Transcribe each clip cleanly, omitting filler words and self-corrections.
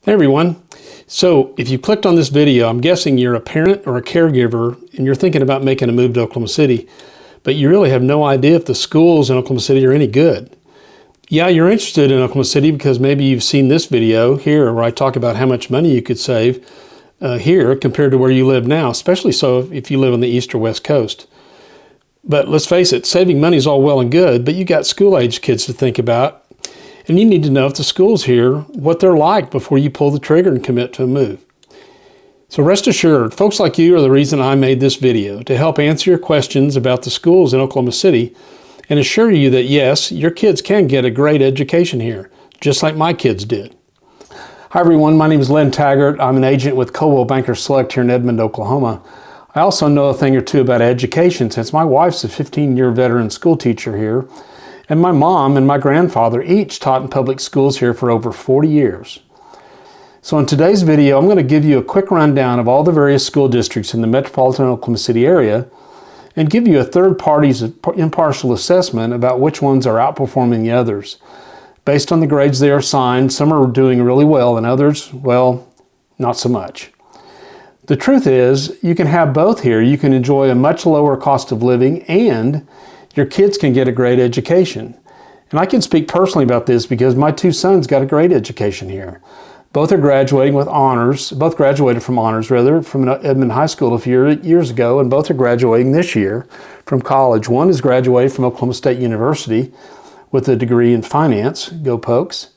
Hey everyone. So if you clicked on this video, I'm guessing you're a parent or a caregiver and you're thinking about making a move to Oklahoma City, but you really have no idea if the schools in Oklahoma City are any good. Yeah, you're interested in Oklahoma City because maybe you've seen this video here where I talk about how much money you could save here compared to where you live now, especially so if you live on the east or west coast. But let's face it, saving money is all well and good, but you got school-age kids to think about. And you need to know if the schools here, what they're like before you pull the trigger and commit to a move. So rest assured, folks like you are the reason I made this video, to help answer your questions about the schools in Oklahoma City and assure you that yes, your kids can get a great education here, just like my kids did. Hi everyone, my name is Lynn Taggart. I'm an agent with Coldwell Banker Select here in Edmond, Oklahoma. I also know a thing or two about education since my wife's a 15-year veteran school teacher here. And my mom and my grandfather each taught in public schools here for over 40 years. So in today's video, I'm going to give you a quick rundown of all the various school districts in the metropolitan Oklahoma City area and give you a third party's impartial assessment about which ones are outperforming the others. Based on the grades they are assigned, some are doing really well and others, well, not so much. The truth is, you can have both here. You can enjoy a much lower cost of living and your kids can get a great education. And I can speak personally about this because my two sons got a great education here. Both are graduating with honors, both graduated from honors from Edmond High School a few years ago, and both are graduating this year from college. One is graduated from Oklahoma State University with a degree in finance, go Pokes,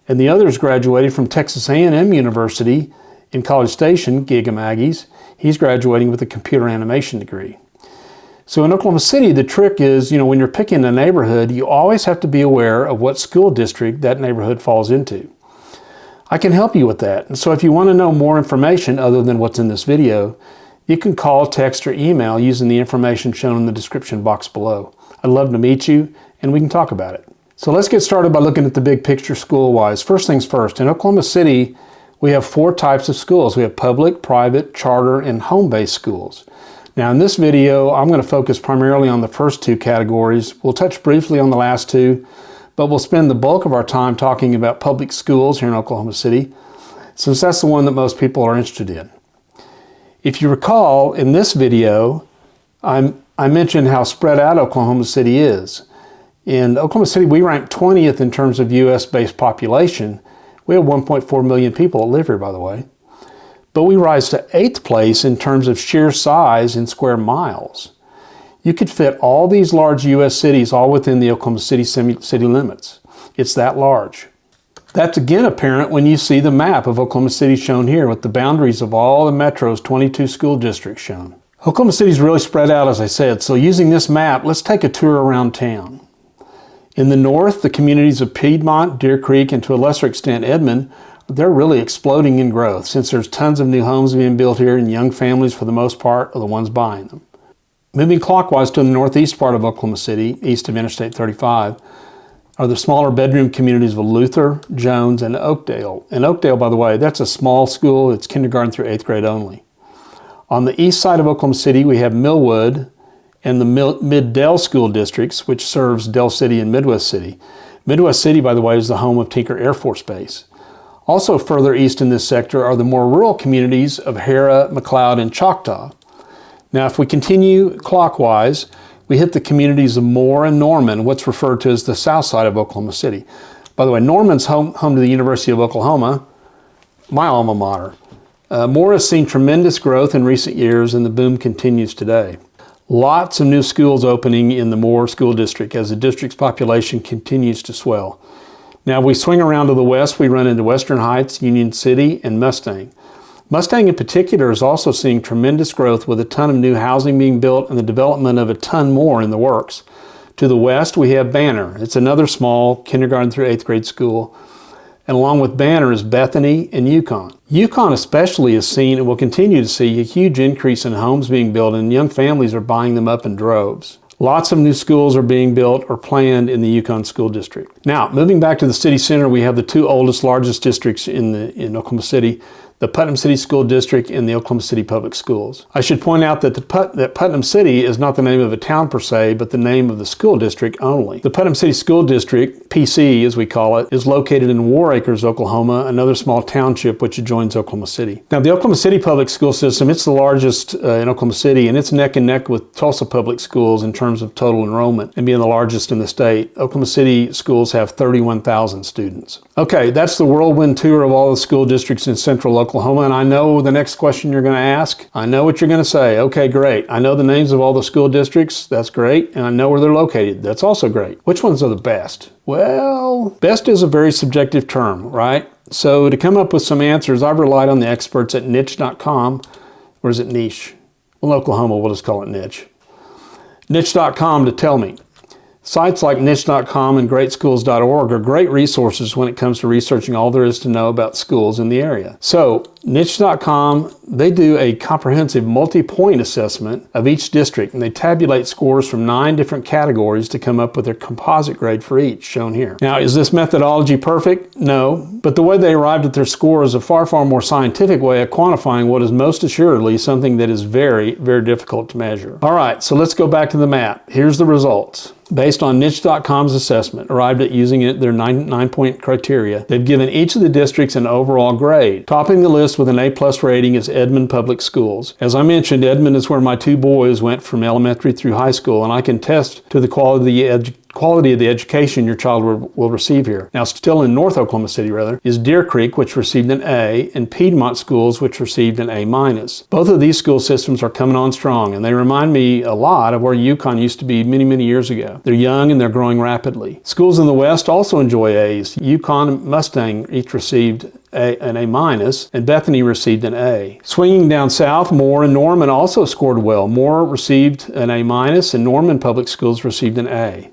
and the other is graduated from Texas A&M University in College Station, Giga Aggies. He's graduating with a computer animation degree. So in Oklahoma City, the trick is, when you're picking a neighborhood, you always have to be aware of what school district that neighborhood falls into. I can help you with that. And so if you want to know more information other than what's in this video, you can call, text, or email using the information shown in the description box below. I'd love to meet you and we can talk about it. So let's get started by looking at the big picture school-wise. First things first, in Oklahoma City, we have 4 types of schools. We have public, private, charter, and home-based schools. Now in this video, I'm going to focus primarily on the first 2 categories. We'll touch briefly on the last 2, but we'll spend the bulk of our time talking about public schools here in Oklahoma City, since that's the one that most people are interested in. If you recall, in this video, I mentioned how spread out Oklahoma City is. In Oklahoma City, we rank 20th in terms of U.S.-based population. We have 1.4 million people that live here, by the way. But we rise to 8th place in terms of sheer size in square miles. You could fit all these large U.S. cities all within the Oklahoma City city limits. It's that large. That's again apparent when you see the map of Oklahoma City shown here with the boundaries of all the metro's 22 school districts shown. Oklahoma City is really spread out, as I said, so using this map, let's take a tour around town. In the north, the communities of Piedmont, Deer Creek, and to a lesser extent Edmond, they're really exploding in growth since there's tons of new homes being built here and young families, for the most part, are the ones buying them. Moving clockwise to the northeast part of Oklahoma City, east of Interstate 35, are the smaller bedroom communities of Luther, Jones, and Oakdale. And Oakdale, by the way, that's a small school. It's kindergarten through 8th grade only. On the east side of Oklahoma City, we have Millwood and the Mid-Dell school districts, which serves Dell City and Midwest City. Midwest City, by the way, is the home of Tinker Air Force Base. Also further east in this sector are the more rural communities of Harrah, McLeod, and Choctaw. Now if we continue clockwise, we hit the communities of Moore and Norman, what's referred to as the south side of Oklahoma City. By the way, Norman's home to the University of Oklahoma, my alma mater. Moore has seen tremendous growth in recent years and the boom continues today. Lots of new schools opening in the Moore School District as the district's population continues to swell. Now, if we swing around to the west, we run into Western Heights, Union City, and Mustang. Mustang in particular is also seeing tremendous growth with a ton of new housing being built and the development of a ton more in the works. To the west, we have Banner. It's another small kindergarten through 8th grade school. And along with Banner is Bethany and Yukon. Yukon especially has seen and will continue to see a huge increase in homes being built and young families are buying them up in droves. Lots of new schools are being built or planned in the Yukon School District. Now, moving back to the city center, we have the 2 oldest, largest districts in Oklahoma City. the Putnam City School District, and the Oklahoma City Public Schools. I should point out that that Putnam City is not the name of a town per se, but the name of the school district only. The Putnam City School District, PC as we call it, is located in War Acres, Oklahoma, another small township which adjoins Oklahoma City. Now, the Oklahoma City Public School System, it's the largest in Oklahoma City, and it's neck and neck with Tulsa Public Schools in terms of total enrollment and being the largest in the state. Oklahoma City schools have 31,000 students. Okay, that's the whirlwind tour of all the school districts in central Oklahoma, and I know the next question you're going to ask. I know what you're going to say. Okay, great. I know the names of all the school districts. That's great. And I know where they're located. That's also great. Which ones are the best? Well, best is a very subjective term, right? So to come up with some answers, I've relied on the experts at niche.com. Or is it niche? Well, in Oklahoma, we'll just call it niche. Niche.com to tell me. Sites like niche.com and greatschools.org are great resources when it comes to researching all there is to know about schools in the area. So, niche.com, they do a comprehensive multi-point assessment of each district, and they tabulate scores from 9 different categories to come up with their composite grade for each, shown here. Now, is this methodology perfect? No, but the way they arrived at their score is a far, far more scientific way of quantifying what is most assuredly something that is very, very difficult to measure. All right, so let's go back to the map. Here's the results. Based on niche.com's assessment, arrived at using their 9-point criteria, they've given each of the districts an overall grade. Topping the list with an A+ rating is Edmond Public Schools. As I mentioned, Edmond is where my 2 boys went from elementary through high school, and I can attest to the quality of the education your child will receive here. Now, still in North Oklahoma City, is Deer Creek, which received an A, and Piedmont Schools, which received an A-. Both of these school systems are coming on strong, and they remind me a lot of where Yukon used to be many, many years ago. They're young and they're growing rapidly. Schools in the West also enjoy A's. Yukon and Mustang each received an A-, and Bethany received an A. Swinging down south, Moore and Norman also scored well. Moore received an A-, and Norman Public Schools received an A.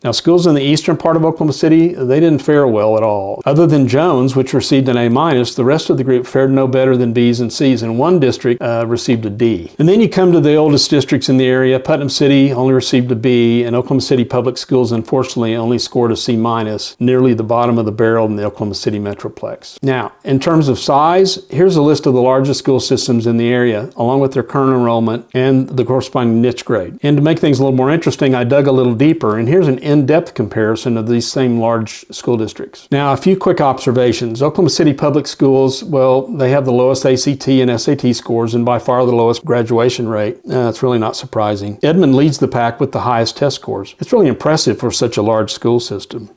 Now, schools in the eastern part of Oklahoma City, they didn't fare well at all. Other than Jones, which received an A-, the rest of the group fared no better than B's and C's, and one district received a D. And then you come to the oldest districts in the area. Putnam City only received a B, and Oklahoma City Public Schools, unfortunately, only scored a C-, nearly the bottom of the barrel in the Oklahoma City Metroplex. Now, in terms of size, here's a list of the largest school systems in the area, along with their current enrollment and the corresponding niche grade. And to make things a little more interesting, I dug a little deeper, and here's an in-depth comparison of these same large school districts. Now, a few quick observations. Oklahoma City Public Schools, well, they have the lowest ACT and SAT scores and by far the lowest graduation rate. It's really not surprising. Edmond leads the pack with the highest test scores. It's really impressive for such a large school system.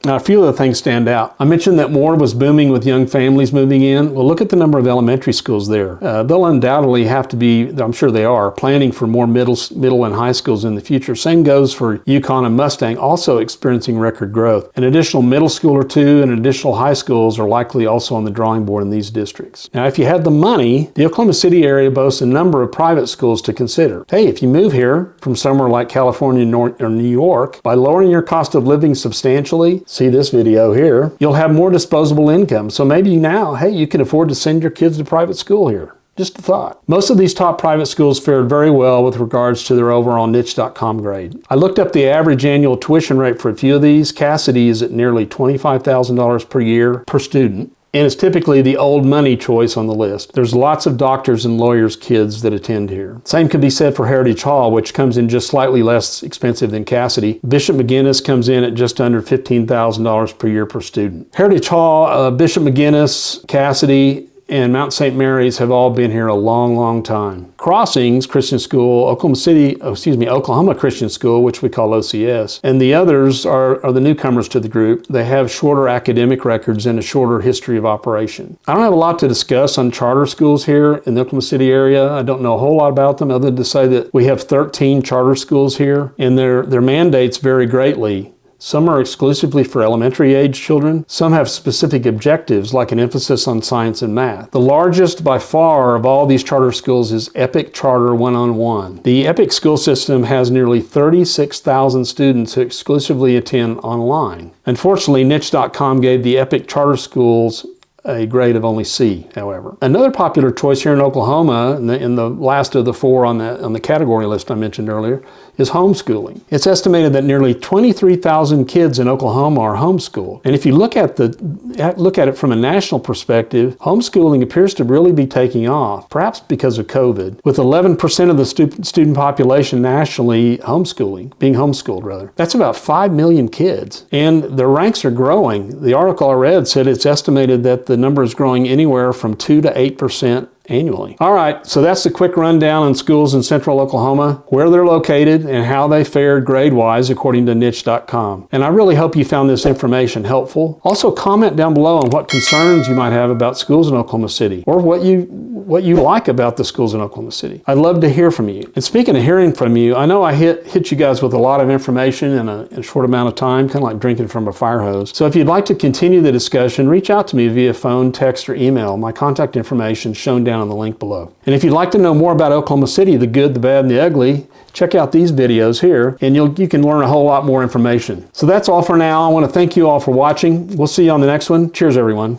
Now, a few of the things stand out. I mentioned that Moore was booming with young families moving in. Well, look at the number of elementary schools there. They'll undoubtedly have to be, I'm sure they are, planning for more middle and high schools in the future. Same goes for Yukon and Mustang, also experiencing record growth. An additional middle school or 2 and additional high schools are likely also on the drawing board in these districts. Now, if you had the money, the Oklahoma City area boasts a number of private schools to consider. Hey, if you move here from somewhere like California or New York, by lowering your cost of living substantially, see this video here, you'll have more disposable income. So maybe now, hey, you can afford to send your kids to private school here. Just a thought. Most of these top private schools fared very well with regards to their overall niche.com grade. I looked up the average annual tuition rate for a few of these. Cassidy is at nearly $25,000 per year per student. And it's typically the old money choice on the list. There's lots of doctors and lawyers' kids that attend here. Same could be said for Heritage Hall, which comes in just slightly less expensive than Cassidy. Bishop McGuinness comes in at just under $15,000 per year per student. Heritage Hall, Bishop McGuinness, Cassidy, and Mount St. Mary's have all been here a long, long time. Crossings Christian School, Oklahoma Christian School, which we call OCS, and the others are the newcomers to the group. They have shorter academic records and a shorter history of operation. I don't have a lot to discuss on charter schools here in the Oklahoma City area. I don't know a whole lot about them other than to say that we have 13 charter schools here, and their mandates vary greatly. Some are exclusively for elementary age children. Some have specific objectives like an emphasis on science and math. The largest by far of all these charter schools is Epic Charter 1-on-1. The Epic school system has nearly 36,000 students who exclusively attend online. Unfortunately, niche.com gave the Epic charter schools a grade of only C, however. Another popular choice here in Oklahoma, in the last of the 4 on the category list I mentioned earlier, is homeschooling. It's estimated that nearly 23,000 kids in Oklahoma are homeschooled. And if you look at it from a national perspective, homeschooling appears to really be taking off, perhaps because of COVID, with 11% of the student population nationally being homeschooled rather. That's about 5 million kids. And the ranks are growing. The article I read said it's estimated that the number is growing anywhere from 2 to 8% annually. All right, so that's the quick rundown on schools in central Oklahoma, where they're located, and how they fared grade-wise according to niche.com. And I really hope you found this information helpful. Also, comment down below on what concerns you might have about schools in Oklahoma City, or what you like about the schools in Oklahoma City. I'd love to hear from you. And speaking of hearing from you, I know I hit you guys with a lot of information in a short amount of time, kind of like drinking from a fire hose. So if you'd like to continue the discussion, reach out to me via phone, text, or email. My contact information is shown down on the link below. And if you'd like to know more about Oklahoma City, the good, the bad, and the ugly, check out these videos here, and you can learn a whole lot more information. So that's all for now. I want to thank you all for watching. We'll see you on the next one. Cheers, everyone.